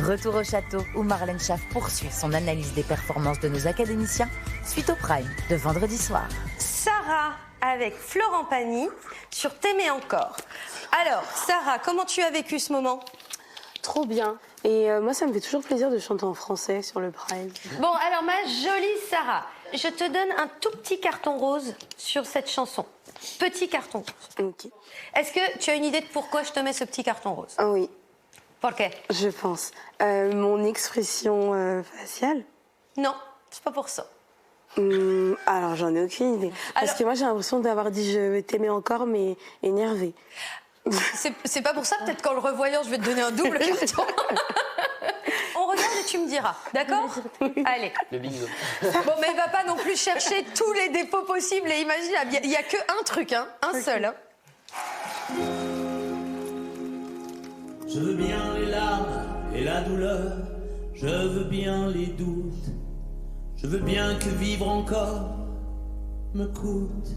[SPEAKER 1] Retour au château où Marlène Schaff poursuit son analyse des performances de nos académiciens suite au Prime de vendredi soir.
[SPEAKER 18] Sarah avec Florent Pagny sur T'aimer encore. Alors, Sarah, comment tu as vécu ce moment?
[SPEAKER 5] Trop bien. Et moi, ça me fait toujours plaisir de chanter en français sur le Pride.
[SPEAKER 18] Bon, alors ma jolie Sarah, je te donne un tout petit carton rose sur cette chanson. Petit carton.
[SPEAKER 5] Ok.
[SPEAKER 18] Est-ce que tu as une idée de pourquoi je te mets ce petit carton rose?
[SPEAKER 5] Ah oui.
[SPEAKER 18] Pourquoi?
[SPEAKER 5] Je pense. Mon expression faciale?
[SPEAKER 18] Non, c'est pas pour ça.
[SPEAKER 5] Alors, j'en ai aucune idée. Parce que moi, j'ai l'impression d'avoir dit je t'aimais encore, mais énervée.
[SPEAKER 18] C'est pas pour ça, peut-être qu'en le revoyant, je vais te donner un double carton. On regarde et tu me diras, d'accord? Allez.
[SPEAKER 2] Le bingo.
[SPEAKER 18] Bon, mais va pas non plus chercher tous les défauts possibles et imaginables. Il y a que un truc, hein, un seul. Hein.
[SPEAKER 4] Je veux bien les larmes et la douleur, je veux bien les doutes, je veux bien que vivre encore me coûte.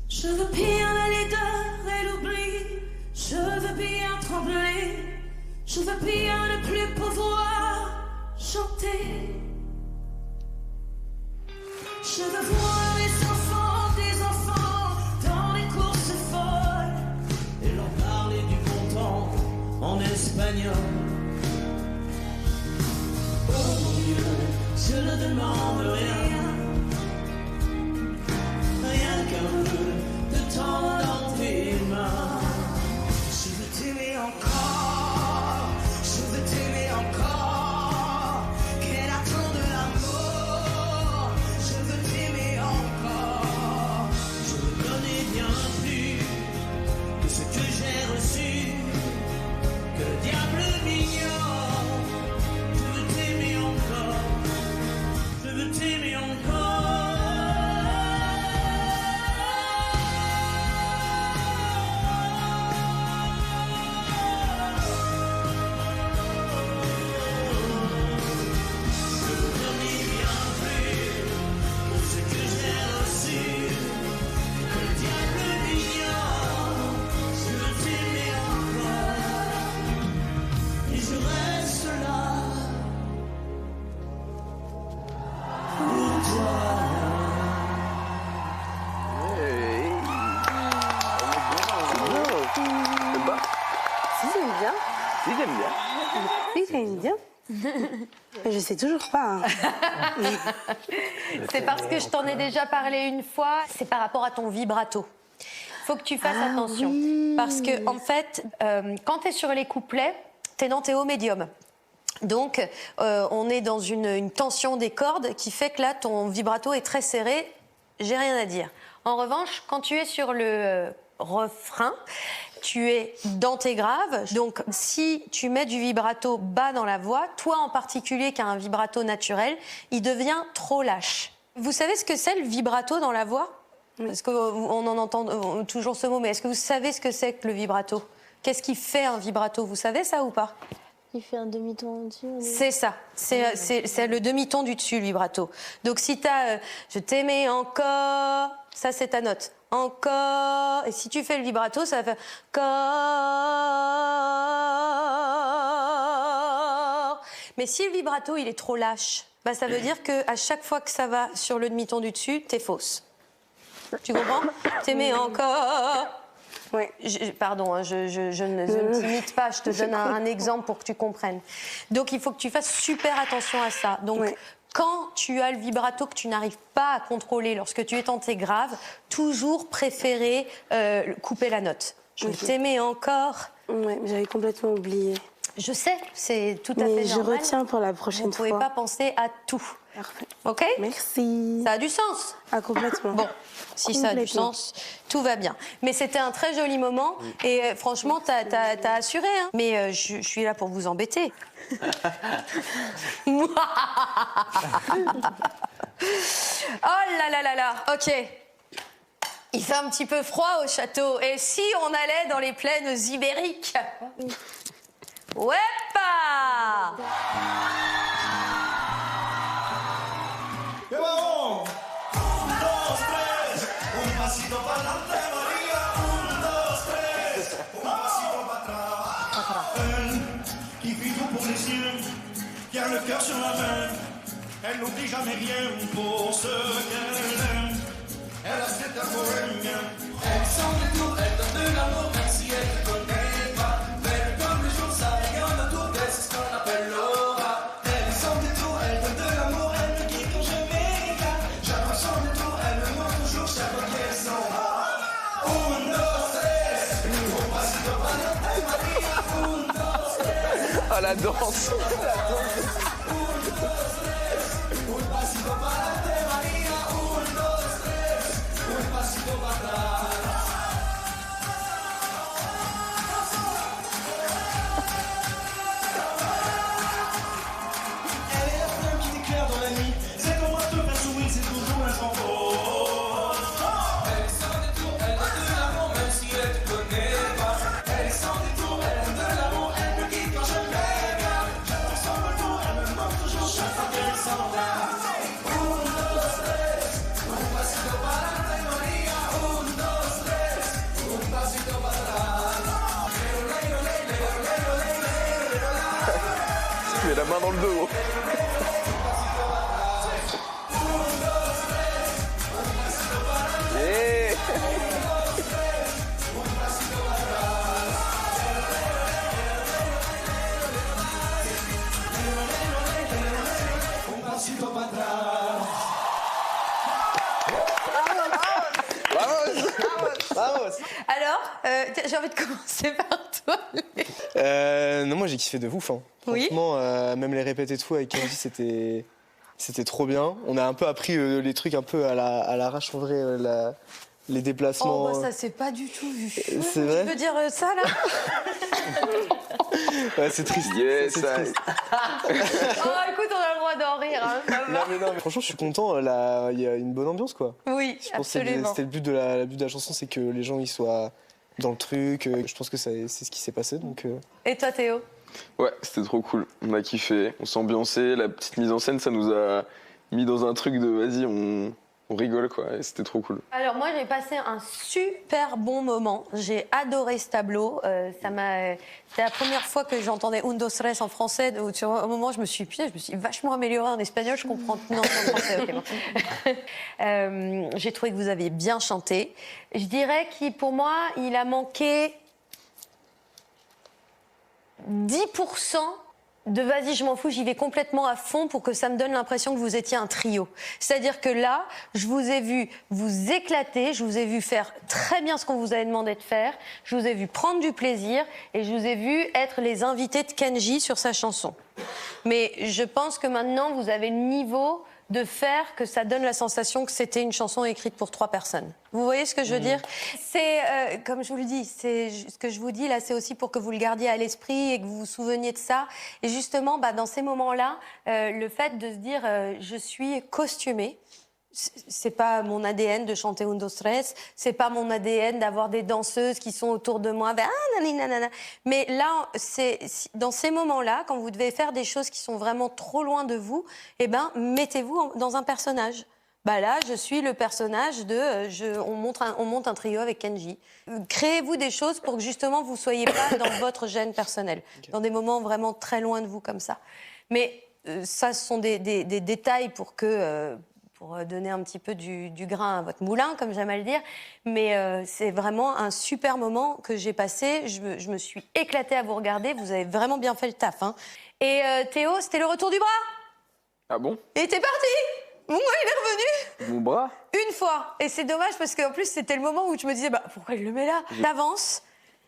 [SPEAKER 19] Je veux bien la laideur et l'oubli, je veux bien trembler, je veux bien ne plus pouvoir chanter. Je veux voir les enfants des enfants dans les courses folles
[SPEAKER 4] et leur parler du bon temps en espagnol. Oh mon Dieu, je ne demande rien, rien qu'un peu de temps dans tes mains. Je veux t'aimer encore, je veux t'aimer encore. Quel attend de l'amour, je veux t'aimer encore. Je veux donner bien plus que ce que j'ai reçu, que le diable m'ignore. Je veux t'aimer encore, je veux t'aimer encore.
[SPEAKER 5] Si, j'aime bien. Si, j'aime bien. Mais je sais toujours pas. Hein.
[SPEAKER 18] C'est parce que je t'en ai déjà parlé une fois. C'est par rapport à ton vibrato. Faut que tu fasses attention. Oui. Parce que, en fait, quand tu es sur les couplets, tu es dans tes hauts médiums. Donc, on est dans une tension des cordes qui fait que là, ton vibrato est très serré. J'ai rien à dire. En revanche, quand tu es sur le refrain, tu es dans tes graves. Donc, si tu mets du vibrato bas dans la voix, toi en particulier qui as un vibrato naturel, il devient trop lâche. Vous savez ce que c'est le vibrato dans la voix? Parce qu'on en entend toujours ce mot, mais est-ce que vous savez ce que c'est que le vibrato? Qu'est-ce qui fait un vibrato? Vous savez ça ou pas?
[SPEAKER 3] Il fait un demi-ton au-dessus.
[SPEAKER 18] C'est ça, c'est le demi-ton du dessus, le vibrato. Donc si tu as je t'aimais encore, ça c'est ta note. Encore. Et si tu fais le vibrato, ça va faire encore. Mais si le vibrato il est trop lâche, bah, ça veut dire qu'à chaque fois que ça va sur le demi-ton du dessus, t'es fausse. Tu comprends? T'aimais encore. Oui. Pardon, hein, je ne t'imite pas, je te donne un exemple pour que tu comprennes. Donc il faut que tu fasses super attention à ça. Donc quand tu as le vibrato que tu n'arrives pas à contrôler lorsque tu es en tes graves, toujours préférer couper la note. Je t'aimais encore.
[SPEAKER 5] Oui, j'avais complètement oublié.
[SPEAKER 18] Je sais, c'est tout à fait normal.
[SPEAKER 5] Mais je retiens pour la prochaine fois.
[SPEAKER 18] Vous ne pouvez pas penser à tout.
[SPEAKER 5] Parfait.
[SPEAKER 18] Ok?
[SPEAKER 5] Merci.
[SPEAKER 18] Ça a du sens?
[SPEAKER 5] Ah, complètement.
[SPEAKER 18] Bon, si ça a du sens, tout va bien. Mais c'était un très joli moment et franchement, t'as assuré. Hein. Mais je suis là pour vous embêter. Oh là là là là. Ok. Il fait un petit peu froid au château. Et si on allait dans les plaines ibériques? Wepa!
[SPEAKER 4] Qui vit tout pour les siens, qui a le cœur sur la main. Elle n'oublie jamais rien pour ce qu'elle aime. Elle a cet amour bien. Elle sent le tout, elle donne de l'amour, même si elle ne connaît pas. Belle comme le jour, ça rayonne autour d'elle, c'est ce qu'on appelle l'aura. Elle sent le tout, elle donne de l'amour, elle me quitte quand je m'égare. J'apprends son de tout, elle me montre toujours chaque fois qu'elle s'en va. Un, dos, tres, un pasito para adelante, María. Un, dos, tres.
[SPEAKER 9] Ah, la danse. la main dans le dos. Yeah.
[SPEAKER 18] Alors, j'ai envie de commencer par toi.
[SPEAKER 14] Non, moi j'ai kiffé de ouf. Hein.
[SPEAKER 18] Oui.
[SPEAKER 14] Franchement, même les répètes et tout avec Kenji, c'était trop bien. On a un peu appris les trucs un peu à l'arrache en vrai, les déplacements.
[SPEAKER 18] Oh, bah, ça c'est pas du tout vu.
[SPEAKER 14] C'est vrai.
[SPEAKER 18] Tu peux dire ça là?
[SPEAKER 14] Ouais, c'est triste.
[SPEAKER 9] Yes,
[SPEAKER 14] c'est triste.
[SPEAKER 18] Oh, écoute, on a le droit d'en rire. Hein, ça va.
[SPEAKER 14] Non, mais franchement, je suis content. Là, il y a une bonne ambiance, quoi.
[SPEAKER 18] Oui,
[SPEAKER 14] je pense
[SPEAKER 18] absolument.
[SPEAKER 14] Que c'était le but de la chanson, c'est que les gens ils soient dans le truc. Je pense que c'est ce qui s'est passé. Donc.
[SPEAKER 18] Et toi, Théo?
[SPEAKER 9] Ouais, c'était trop cool. On a kiffé, on s'est ambiancé. La petite mise en scène, ça nous a mis dans un truc de vas-y, on rigole, quoi. Et c'était trop cool.
[SPEAKER 18] Alors moi, j'ai passé un super bon moment. J'ai adoré ce tableau. C'est la première fois que j'entendais Un, dos, tres en français. Où, sur un moment, je me suis vachement améliorée en espagnol. Je comprends. Non, en français, ok, bon. J'ai trouvé que vous aviez bien chanté. Je dirais que pour moi, il a manqué 10% de vas-y, je m'en fous, j'y vais complètement à fond pour que ça me donne l'impression que vous étiez un trio. C'est-à-dire que là, je vous ai vu vous éclater, je vous ai vu faire très bien ce qu'on vous avait demandé de faire, je vous ai vu prendre du plaisir et je vous ai vu être les invités de Kenji sur sa chanson. Mais je pense que maintenant, vous avez le niveau de faire que ça donne la sensation que c'était une chanson écrite pour 3 personnes. Vous voyez ce que je veux dire? C'est, comme je vous le dis, ce que je vous dis là, c'est aussi pour que vous le gardiez à l'esprit et que vous vous souveniez de ça. Et justement, dans ces moments-là, le fait de se dire je suis costumée, c'est pas mon ADN de chanter Un, dos, tres, c'est pas mon ADN d'avoir des danseuses qui sont autour de moi. Mais là, c'est dans ces moments-là, quand vous devez faire des choses qui sont vraiment trop loin de vous, mettez-vous dans un personnage. Là, je suis le personnage de... on monte un trio avec Kenji. Créez-vous des choses pour que justement vous soyez pas dans votre gêne personnelle, dans des moments vraiment très loin de vous comme ça. Mais ça, ce sont des détails pour donner un petit peu du grain à votre moulin, comme j'aime à le dire. Mais c'est vraiment un super moment que j'ai passé. Je me suis éclatée à vous regarder. Vous avez vraiment bien fait le taf. Hein. Et Théo, c'était le retour du bras.
[SPEAKER 9] Ah bon?
[SPEAKER 18] Et t'es parti. Bon, il est revenu.
[SPEAKER 9] Mon bras?
[SPEAKER 18] Une fois. Et c'est dommage parce qu'en plus, c'était le moment où je me disais, pourquoi il le met là? T'avances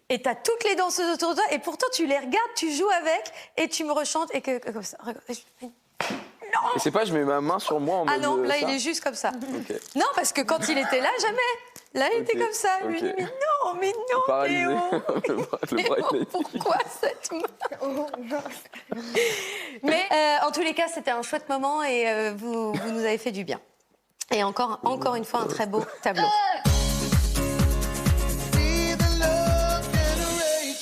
[SPEAKER 18] et t'as toutes les danseuses autour de toi et pourtant tu les regardes, tu joues avec et tu me rechantes et que comme ça. Non!
[SPEAKER 9] Et c'est pas, je mets ma main sur moi en mode.
[SPEAKER 18] Ah non, là
[SPEAKER 9] ça.
[SPEAKER 18] il est juste comme ça.
[SPEAKER 9] Okay.
[SPEAKER 18] Non, parce que quand il était là, jamais. Là, il était comme ça. Lui, mais non,
[SPEAKER 9] paralysé.
[SPEAKER 18] Théo.
[SPEAKER 9] le bras
[SPEAKER 18] Théo, pourquoi cette main? Mais en tous les cas, c'était un chouette moment et vous nous avez fait du bien. Et encore une fois, un très beau tableau.